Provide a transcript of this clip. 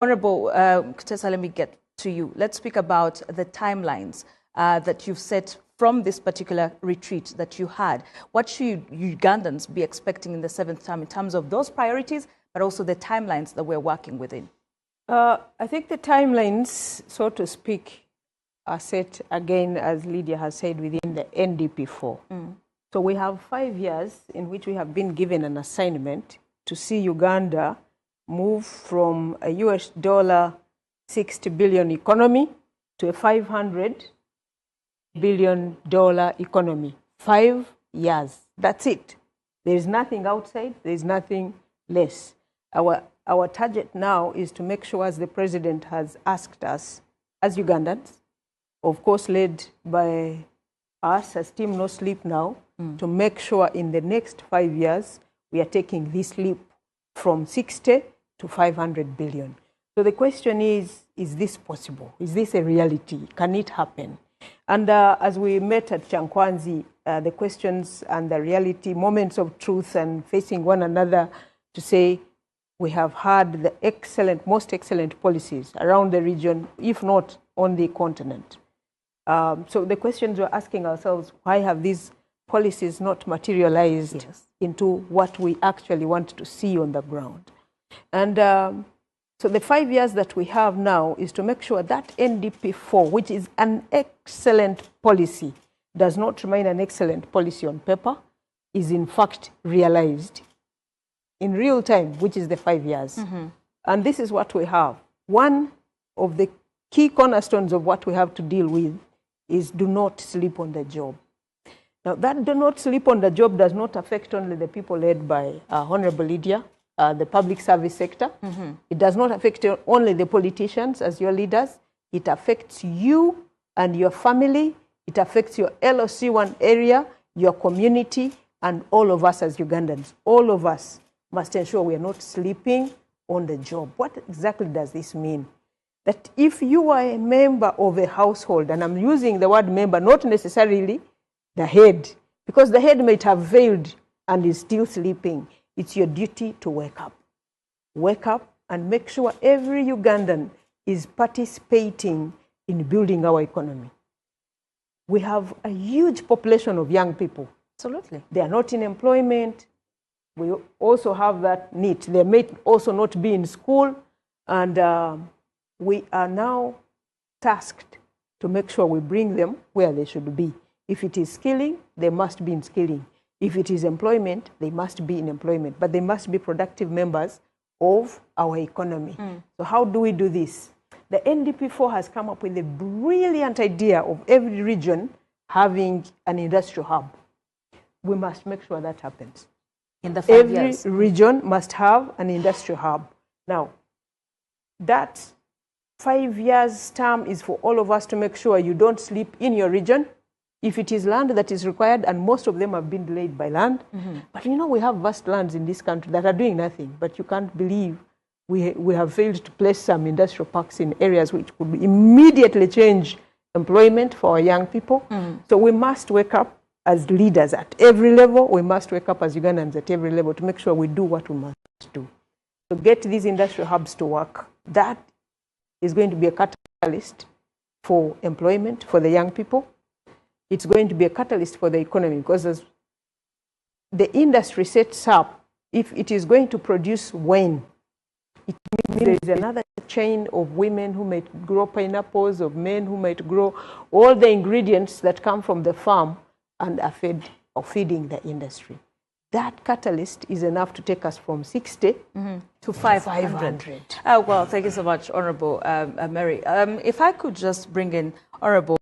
Honorable Kutesa, let me get to you. Let's speak about the timelines that you've set from this particular retreat that you had. What should Ugandans be expecting in the 7th term in terms of those priorities, but also the timelines that we're working within? I think the timelines, so to speak, are set again, as Lydia has said, within the NDP4. So we have 5 years in which we have been given an assignment to see Uganda move from a US dollar 60 billion economy to a $500 billion economy. 5 years. That's it. There is nothing outside. There is nothing less. Our target now is to make sure, as the president has asked us, as Ugandans, of course led by us as Team No Sleep Now, to make sure in the next 5 years we are taking this leap from 60 to 500 billion. So the question is this possible? Is this a reality? Can it happen? And as we met at Chankwanzi, the questions and the reality, moments of truth and facing one another to say, we have had the excellent, most excellent policies around the region, if not on the continent. So the questions we're asking ourselves, why have these policies not materialized into what we actually want to see on the ground? And so the 5 years that we have now is to make sure that NDP4, which is an excellent policy, does not remain an excellent policy on paper, is in fact realized in real time, which is the 5 years. And this is what we have. One of the key cornerstones of what we have to deal with is do not sleep on the job. Now, that do not sleep on the job does not affect only the people led by Honorable Lydia, the public service sector. It does not affect only the politicians as your leaders. It affects you and your family. It affects your LOC1 area, your community, and all of us as Ugandans. All of us must ensure we are not sleeping on the job. What exactly does this mean? That if you are a member of a household, and I'm using the word member, not necessarily the head, because the head might have failed and is still sleeping, it's your duty to wake up. Wake up and make sure every Ugandan is participating in building our economy. We have a huge population of young people. Absolutely. They are not in employment. We also have that need. They may also not be in school. And we are now tasked to make sure we bring them where they should be. If it is skilling, they must be in skilling. If it is employment, they must be in employment. But they must be productive members of our economy. So how do we do this? The NDP4 has come up with a brilliant idea of every region having an industrial hub. We must make sure that happens. In the 5 years. Every region must have an industrial hub. Now, that 5 years term is for all of us to make sure you don't sleep in your region. If it is land that is required, and most of them have been delayed by land. But you know, we have vast lands in this country that are doing nothing. But you can't believe we have failed to place some industrial parks in areas which could immediately change employment for our young people. So we must wake up as leaders at every level. We must wake up as Ugandans at every level to make sure we do what we must do. To get these industrial hubs to work, that is going to be a catalyst for employment for the young people. It's going to be a catalyst for the economy, because as the industry sets up, if it is going to produce wine, it means there is another chain of women who might grow pineapples, of men who might grow all the ingredients that come from the farm and are feeding the industry. That catalyst is enough to take us from 60 to 500. Well, thank you so much, Honorable Mary. If I could just bring in Honorable